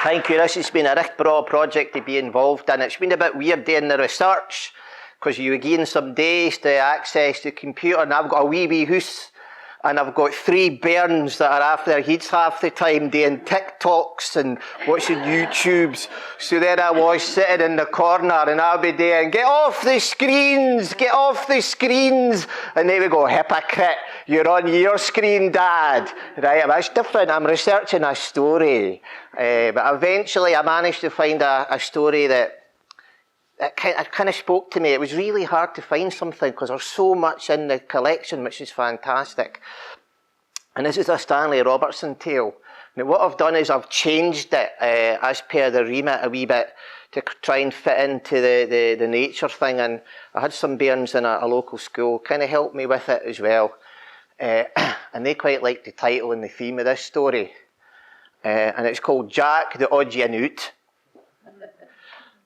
Thank you. This has been a recht broad project to be involved in. It's been a bit weird doing the research because you gain some days to access the computer, and I've got a wee house, and I've got 3 bairns that are after their heads half the time doing TikToks and watching YouTubes. So there I was sitting in the corner, and I'll be doing, get off the screens, get off the screens. And they would go, hypocrite, you're on your screen, Dad. Right, that's different. I'm researching a story. But eventually I managed to find a story that kind of spoke to me. It was really hard to find something because there's so much in the collection, which is fantastic. And this is a Stanley Robertson tale. Now what I've done is I've changed it as per the remit a wee bit to try and fit into the nature thing. And I had some bairns in a local school kind of help me with it as well. And they quite liked the title and the theme of this story. And it's called Jack the Odd-You-Newt.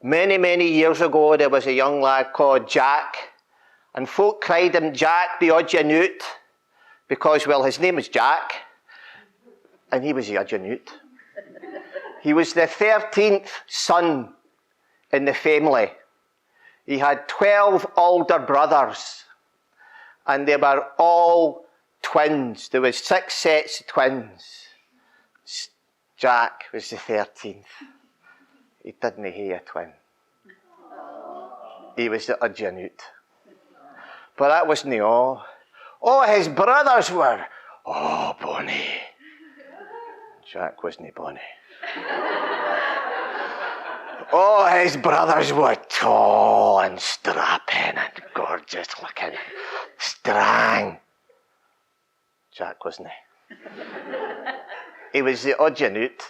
Many years ago, there was a young lad called Jack, and folk cried him Jack the Odd-You-Newt because, well, his name was Jack, and he was the Odd-You-Newt. He was the 13th son in the family. He had 12 older brothers, and they were all twins. There was 6 sets of twins. Jack was the 13th. He didn't have a twin. He was the Odd-You-Newt. But that wasn't all. All his brothers were, bonny. Jack wasn't bonny. All his brothers were tall and strapping and gorgeous looking. Strang. Jack wasn't. He was the Odd-You-Newt.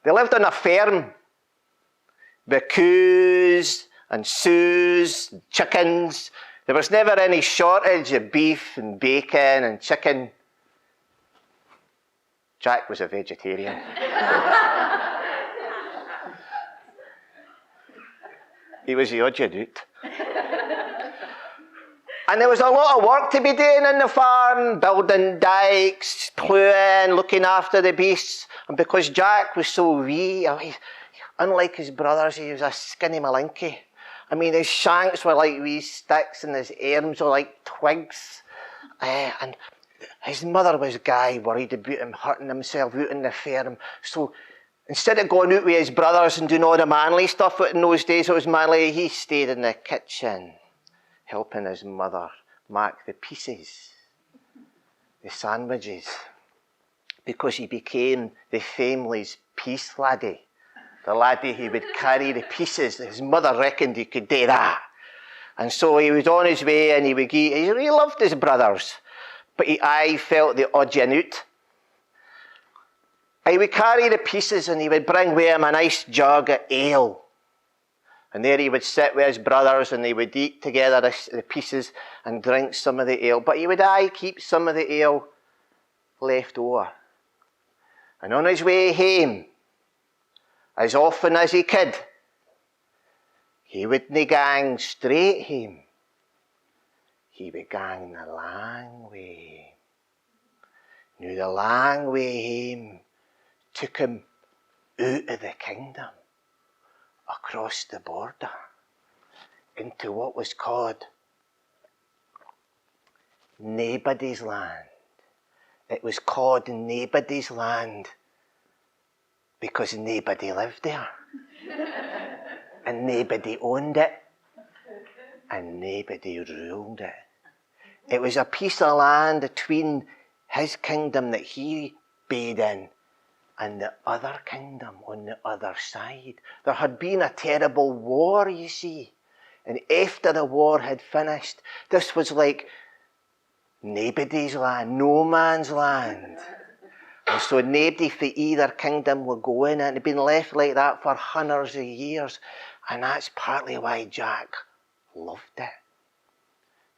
They lived on a farm with coos and sows, and chickens. There was never any shortage of beef and bacon and chicken. Jack was a vegetarian. He was the Odd-You-Newt. And there was a lot of work to be doing on the farm, building dikes, ploughing, looking after the beasts. And because Jack was so wee, unlike his brothers, he was a skinny malinky. I mean, his shanks were like wee sticks and his arms were like twigs. And his mother was worried about him hurting himself out in the farm. So instead of going out with his brothers and doing all the manly stuff, in those days it was manly, he stayed in the kitchen, helping his mother make the pieces, the sandwiches, because he became the family's piece laddie. The laddie who would carry the pieces. His mother reckoned he could do that. And so he was on his way and he loved his brothers, but I felt the Odd-You-Newt. He would carry the pieces and he would bring with him a nice jug of ale. And there he would sit with his brothers and they would eat together the pieces and drink some of the ale. But he would keep some of the ale left over. And on his way home, as often as he could, he wouldn't gang straight home. He would gang the long way. Now the long way home took him out of the kingdom, across the border, into what was called Nobody's Land. It was called Nobody's Land because nobody lived there. And nobody owned it. And nobody ruled it. It was a piece of land between his kingdom that he bade in and the other kingdom on the other side. There had been a terrible war, you see. And after the war had finished, this was like nobody's land, no man's land. And so nobody for either kingdom would go in, and it had been left like that for hundreds of years. And that's partly why Jack loved it.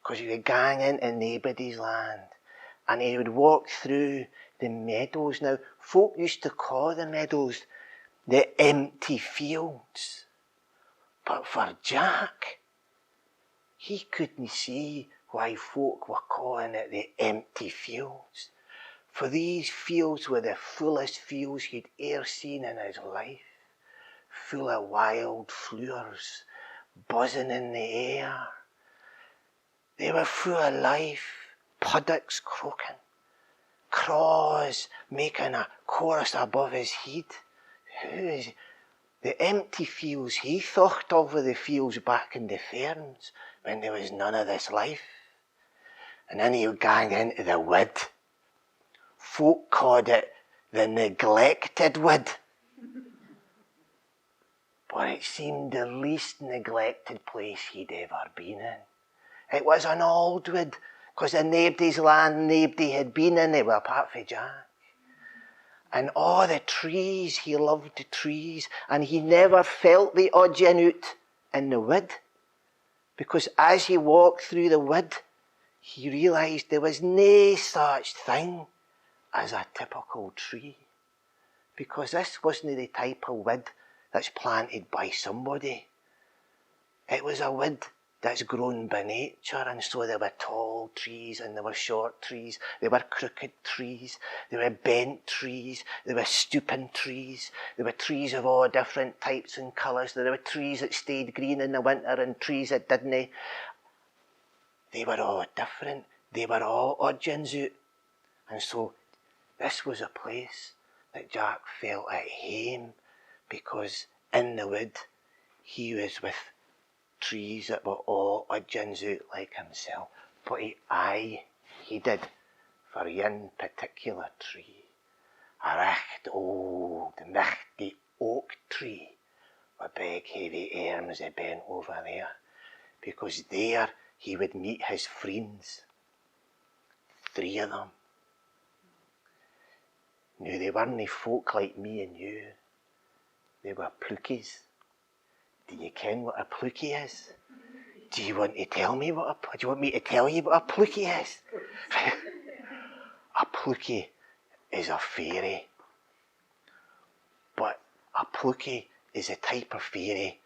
Because he would gang into nobody's land. And he would walk through the meadows. Now, folk used to call the meadows the empty fields. But for Jack, he couldn't see why folk were calling it the empty fields. For these fields were the fullest fields he'd e'er seen in his life, full of wild flowers buzzing in the air. They were full of life, puddocks croaking, craws making a chorus above his head. The empty fields he thought of were the fields back in the ferns when there was none of this life. And then he'll gang into the wood. Folk called it the neglected wood. But it seemed the least neglected place he'd ever been in. It was an old wood, because in nobody's land nobody had been in it, well, apart from Jack. And all the trees, he loved the trees, and he never felt the odding out in the wood. Because as he walked through the wood, he realised there was no such thing as a typical tree. Because this wasn't the type of wood that's planted by somebody. It was a wood that's grown by nature, and so there were tall trees and there were short trees, there were crooked trees, there were bent trees, there were stooping trees, there were trees of all different types and colours, there were trees that stayed green in the winter and trees that didn't. They were all different, they were all oddgins out. And so this was a place that Jack felt at home, because in the wood he was with trees that were all oddgins out like himself. But he did for one particular tree, a recht old, michty oak tree with big heavy arms that bent over there, because there he would meet his friends, 3 of them. Now they weren't folk like me and you, they were plookies. Do you ken what a plookie is? Do you want to tell me do you want me to tell you what a plookie is? A plookie is a fairy. But a plookie is a type of fairy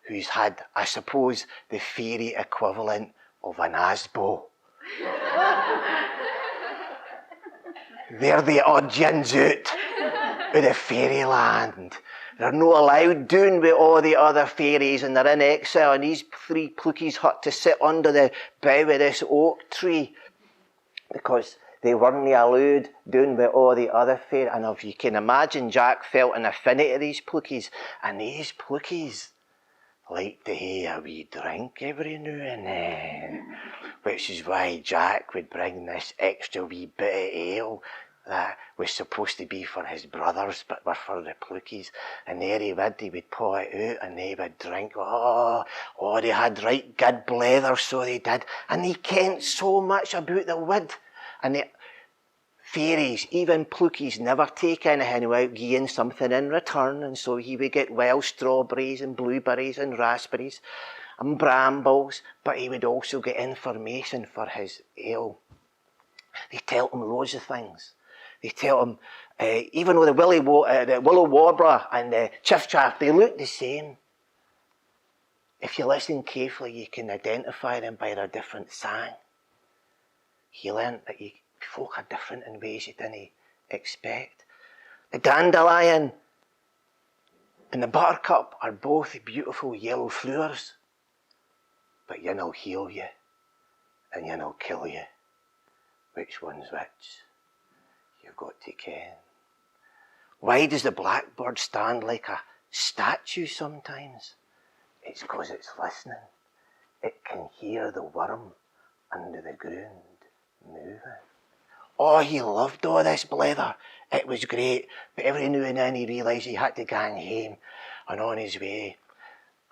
who's had, I suppose, the fairy equivalent of an asbo. They're the oddgins out of the fairyland. They're not allowed down with all the other fairies, and they're in exile, and these 3 plookies had to sit under the bough of this oak tree because they weren't allowed down with all the other fairies. And if you can imagine, Jack felt an affinity to these plookies, and these plookies liked to have a wee drink every now and then, which is why Jack would bring this extra wee bit of ale that was supposed to be for his brothers, but were for the plookies. And there he would pour it out, and they would drink. Oh, they had right good blether, so they did. And he kent so much about the wood. And the fairies, even plookies, never take anything without giving something in return. And so he would get wild strawberries and blueberries and raspberries and brambles, but he would also get information for his ale. They tell him loads of things. They tell him, even though the willow warbler and the chiff-chaff, they look the same. If you listen carefully, you can identify them by their different sang. He learnt that folk are different in ways you didn't expect. The dandelion and the buttercup are both beautiful yellow flowers, but one will heal you and one will kill you. Which one's which? You've got to ken. Why does the blackbird stand like a statue sometimes? It's because it's listening. It can hear the worm under the ground moving. Oh, he loved all this blether. It was great. But every now and then he realised he had to gang home and on his way.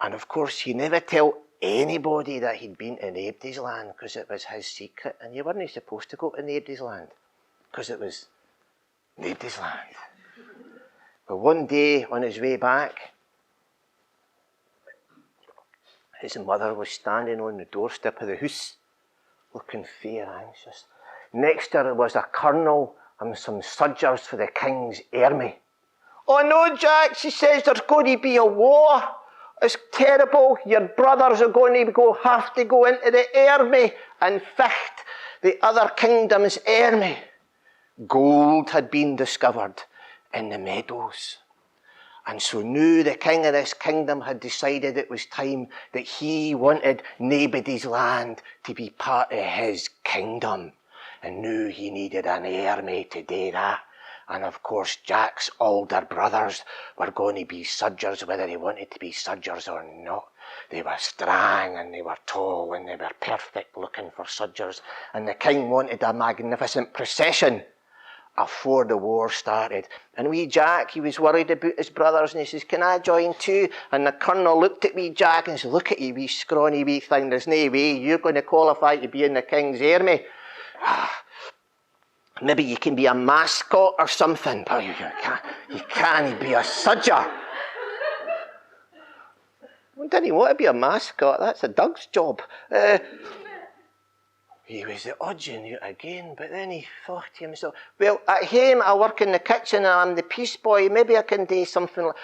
And of course, he never tell anybody that he'd been to nobody's land, because it was his secret. And you weren't supposed to go to nobody's land, because it was nobody's land. But one day on his way back, his mother was standing on the doorstep of the house, looking fair anxious. Next to her was a colonel and some soldiers for the king's army. "Oh no, Jack," she says, "there's going to be a war. It's terrible. Your brothers are going to have to go into the army and fight the other kingdom's army." Gold had been discovered in the meadows. And so now the king of this kingdom had decided it was time that he wanted nobody's land to be part of his kingdom. And now he needed an army to do that. And of course, Jack's older brothers were going to be soldiers, whether they wanted to be soldiers or not. They were strong and they were tall and they were perfect looking for soldiers. And the king wanted a magnificent procession afore the war started. And wee Jack, he was worried about his brothers and he says, can I join too? And the colonel looked at wee Jack and said, look at you wee scrawny wee thing, there's no way you're going to qualify to be in the king's army. Maybe you can be a mascot or something, but you can't be a soldier. Well, didn't he want to be a mascot? That's a Doug's job. He was dodging out again, but then he thought to himself, well, at home I work in the kitchen and I'm the peace boy, maybe I can do something like...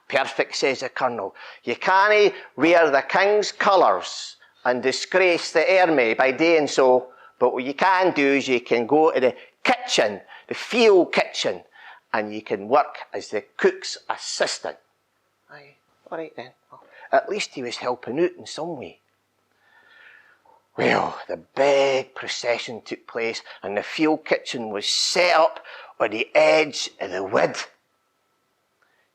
Perfect, says the colonel. You can't wear the king's colours and disgrace the army by doing so, but what you can do is you can go to the kitchen, the field kitchen, and you can work as the cook's assistant. Aye, all right then. Well, at least he was helping out in some way. Well, the big procession took place and the field kitchen was set up on the edge of the wood.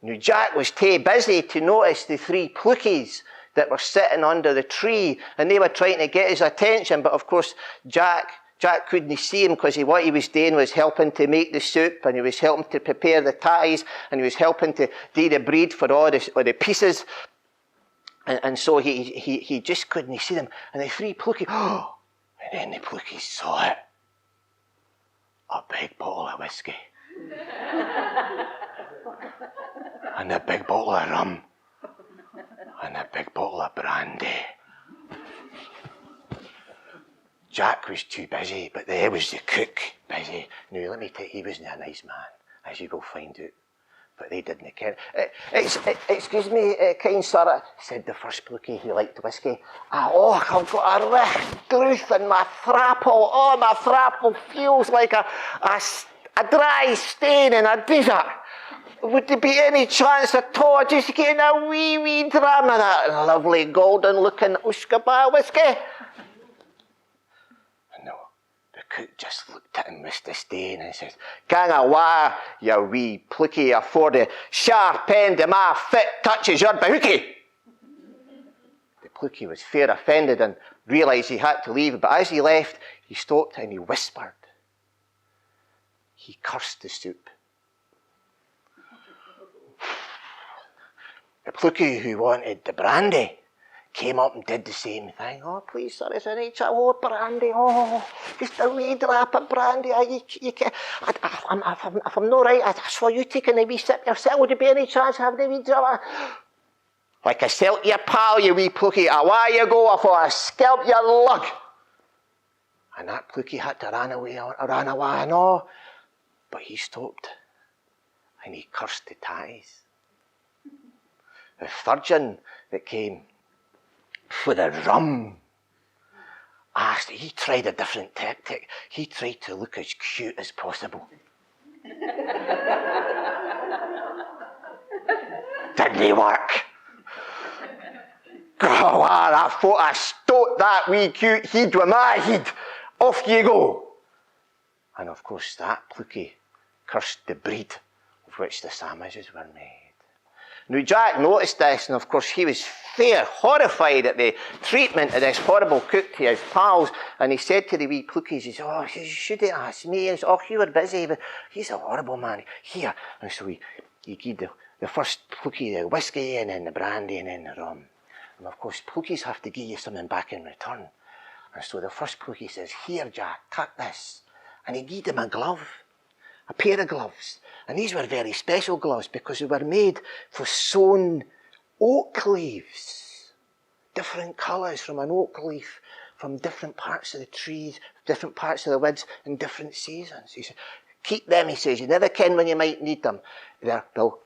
Now Jack was too busy to notice the three plookies that were sitting under the tree and they were trying to get his attention, but of course Jack couldn't see him because what he was doing was helping to make the soup and he was helping to prepare the tatties and he was helping to do the bread for all the pieces. And so he just couldn't see them. And the three plookies, and then the plookies saw it. A big bottle of whiskey. And a big bottle of rum. And a big bottle of brandy. Jack was too busy, but there was the cook busy. Now, let me tell you, he wasn't a nice man, as you will find out. But they didn't care. Excuse me, kind sir, said the first plookie who liked whiskey. I've got a richt drouth in my thrapple. Oh, my thrapple feels like a dry stain in a desert. Would there be any chance at all just getting a wee dram of that lovely golden looking Uskaba whiskey? Cook just looked at him with disdain and says, gang awa, you wee plookie, afore the sharp end of my foot touches your bahookie. The plookie was fair offended and realised he had to leave, but as he left, he stopped and he whispered. He cursed the soup. The plookie who wanted the brandy came up and did the same thing. Oh, please, sir, is there any chance? Oh, brandy, just a wee drop of brandy. If I'm not right, I saw you taking a wee sip yourself. Would there be any chance of having a wee drop? Like I said to your pal, you wee plookie, away you go, afore I scalp your lug. And that plookie had to run away, and all. But he stopped, and he cursed the tatties. The surgeon that came for the rum, he tried a different tactic. He tried to look as cute as possible. Didn't work. Oh, I thought I stoked that wee cute head with my head. Off you go. And of course that plookie cursed the breed of which the sandwiches were made. Now Jack noticed this, and of course he was fair horrified at the treatment of this horrible cook to his pals, and he said to the wee plookies, he said, you should have asked me. He said, you were busy, but he's a horrible man. Here. And so he gave the first plookie the whiskey, and then the brandy, and then the rum. And of course plookies have to give you something back in return. And so the first plookie says, here Jack, take this. And he gave him a glove, a pair of gloves. And these were very special gloves because they were made for sewn oak leaves. Different colours from an oak leaf, from different parts of the trees, different parts of the woods, and different seasons. He said, keep them, he says. You never ken when you might need them. They'll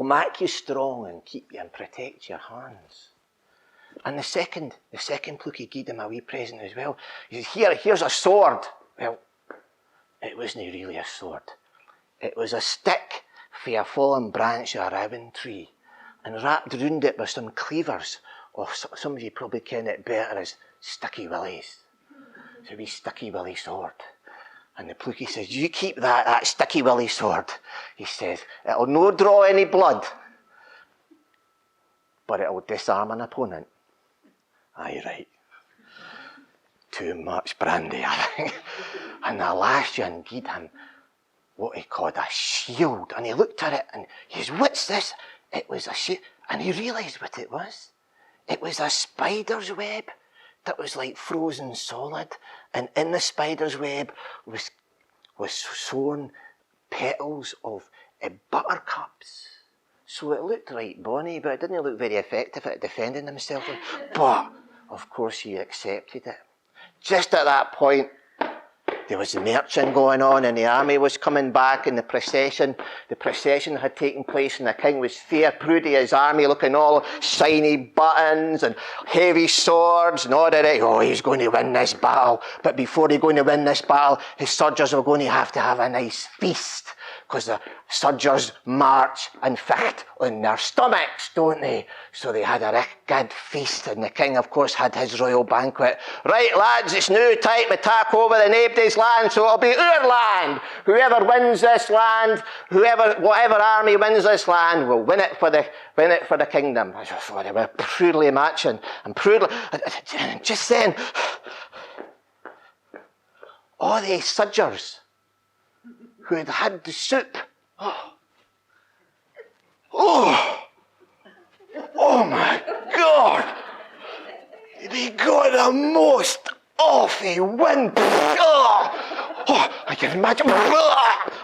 make you strong and keep you and protect your hands. And the second plookie gave him a wee present as well. He said, here's a sword. Well, it wasn't really a sword. It was a stick for a fallen branch of a rowan tree, and wrapped round it were some cleavers, or some of you probably ken it better as sticky willies. It's a wee sticky willy sword. And the plookie says, you keep that sticky willy sword. He says, it'll no draw any blood, but it'll disarm an opponent. Aye, right. Too much brandy, I think. And the last one gave him what he called a shield. And he looked at it and he says, what's this? It was a shield. And he realised what it was. It was a spider's web that was like frozen solid. And in the spider's web was sewn petals of buttercups. So it looked right bonny, but it didn't look very effective at defending himself. But, of course, he accepted it. Just at that point, there was the marching going on, and the army was coming back, and the procession had taken place, and the king was fair proudy, his army looking all shiny buttons and heavy swords and all that. Oh, he's going to win this battle. But before he's going to win this battle, his soldiers are going to have a nice feast, because the soldiers march and fight on their stomachs, don't they? So they had a good feast, and the king, of course, had his royal banquet. Right, lads, it's now time to take over the nabody's land, so it'll be our land. Whoever wins this land, whatever army wins this land, will win it for the kingdom. They were proudly marching and proudly. Just then, all the soldiers who had had the soup. Oh my God! They got the most awful wind. I can imagine.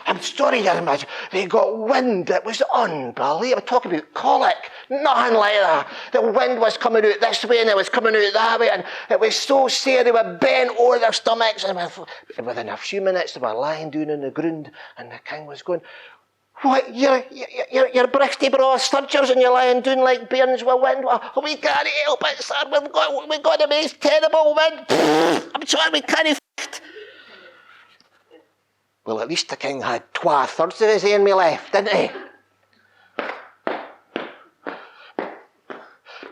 I'm sorry, I can imagine. They got wind that was unbelievable. Talk about colic. Nothing like that. The wind was coming out this way and it was coming out that way, and it was so severe they were bent over their stomachs, and within a few minutes they were lying down on the ground, and the king was going, what, you're Brixty Bra soldiers and you're lying down like bairns with wind? We can't help it, sir. We've got the most terrible wind. I'm sorry, we can't. Well, at least the king had 2/3 of his army left, didn't he?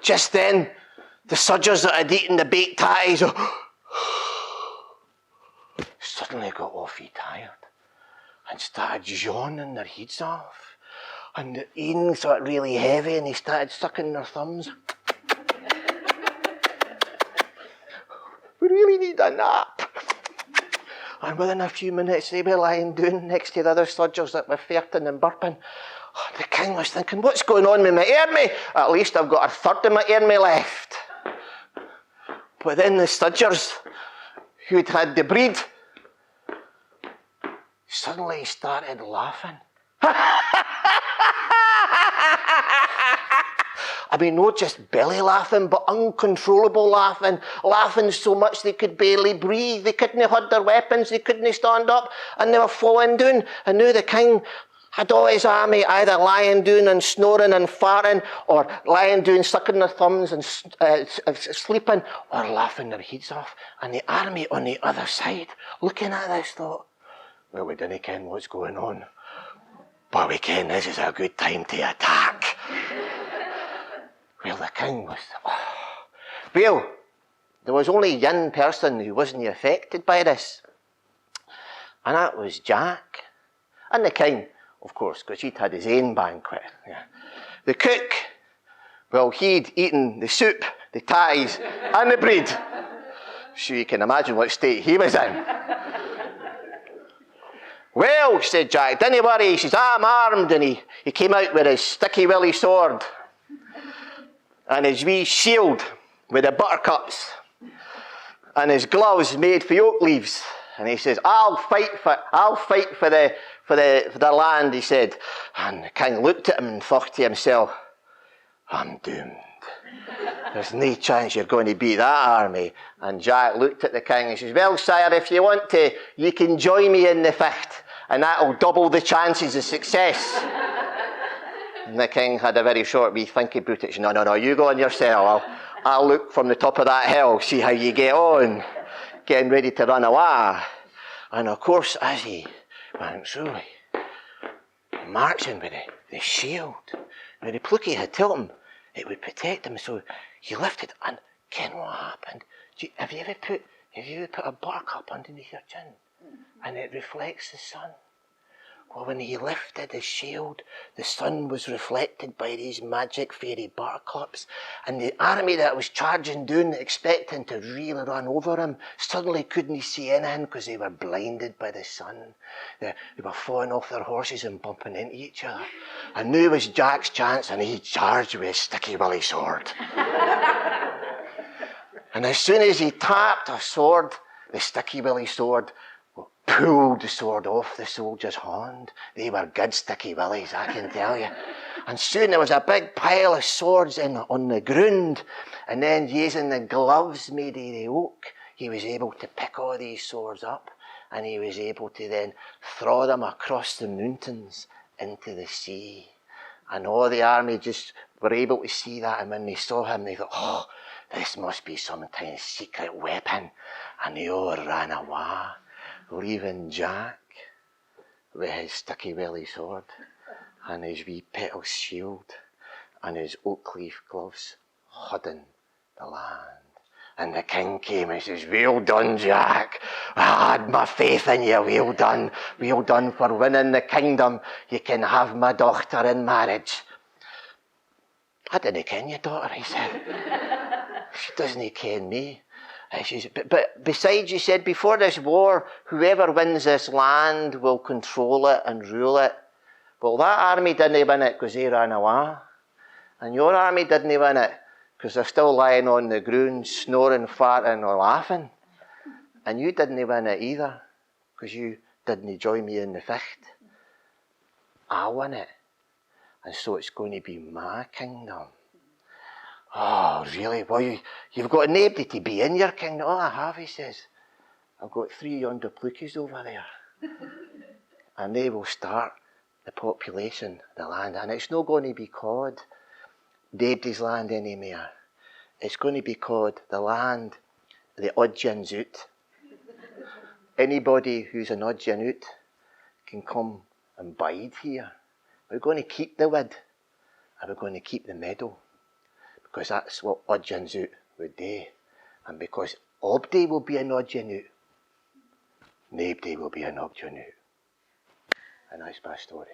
Just then, the soldiers that had eaten the baked tatties suddenly got awfully tired and started yawning their heads off. And the eating got really heavy, and they started sucking their thumbs. We really need a nap. And within a few minutes, they were lying down next to the other soldiers that were farting and burping. The king was thinking, what's going on with my army? At least I've got 1/3 of my army left. But then the soldiers who'd had the breed suddenly started laughing. I mean, not just belly laughing, but uncontrollable laughing. Laughing so much they could barely breathe. They couldn't hold their weapons. They couldn't stand up. And they were falling down. And now the king had all his army either lying down and snoring and farting, or lying down, sucking their thumbs and sleeping, or laughing their heads off. And the army on the other side, looking at this, thought, well, we didn't ken what's going on, but we ken this is a good time to attack. Well, the king was... Well, there was only one person who wasn't affected by this, and that was Jack. And the king, of course, because he'd had his own banquet. Yeah. The cook, well, he'd eaten the soup, the tatties, and the bread. So you can imagine what state he was in. Well, said Jack, don't worry. He says, I'm armed. And he came out with his sticky willy sword and his wee shield with the buttercups and his gloves made for oak leaves. And he says, I'll fight for the land, he said. And the king looked at him and thought to himself, I'm doomed. There's no chance you're going to beat that army. And Jack looked at the king and says, well, sire, if you want to, you can join me in the fight, and that'll double the chances of success. And the king had a very short wee think about it. He said, no, you go on yourself. I'll look from the top of that hill, see how you get on, getting ready to run away. And of course, as he went through, marching with the shield. Now the plucky had told him it would protect him, so he lifted, and ken what happened? Have you ever put a buttercup underneath your chin and it reflects the sun? Well, when he lifted his shield, the sun was reflected by these magic fairy buttercups, and the army that was charging down, expecting to really run over him, suddenly couldn't see anything because they were blinded by the sun. They were falling off their horses and bumping into each other. And now was Jack's chance, and he charged with his sticky willy sword. And as soon as he tapped a sword, the sticky willy sword pulled the sword off the soldier's hand. They were good sticky willies, I can tell you. And soon there was a big pile of swords on the ground, and then using the gloves made of the oak, he was able to pick all these swords up, and he was able to then throw them across the mountains into the sea. And all the army just were able to see that, and when they saw him, they thought, oh, this must be some kind of secret weapon. And they all ran away, leaving Jack with his sticky willy sword and his wee petal shield and his oak leaf gloves holding the land. And the king came and says, well done, Jack. I had my faith in you. Well done. Well done for winning the kingdom. You can have my daughter in marriage. I didn't ken your daughter, he said. She doesn't ken me. But besides, you said, before this war, whoever wins this land will control it and rule it. Well, that army didn't win it because they ran away. And your army didn't win it because they're still lying on the ground, snoring, farting, or laughing. And you didn't win it either because you didn't join me in the fecht. I won it. And so it's going to be my kingdom. Oh, really? Well, you've got nobody to be in your kingdom. Oh, I have, he says. I've got 3 yonder plukies over there. And they will start the population of the land. And it's not going to be called David's land anymore. It's going to be called the land of the Odds Out. Anybody who's an Odds Out can come and bide here. We're going to keep the wood, and we're going to keep the meadow. Because that's what Odds Out would do. And because Obdi will be an Odds Out, nobody will be an Odds Out. And that's my story.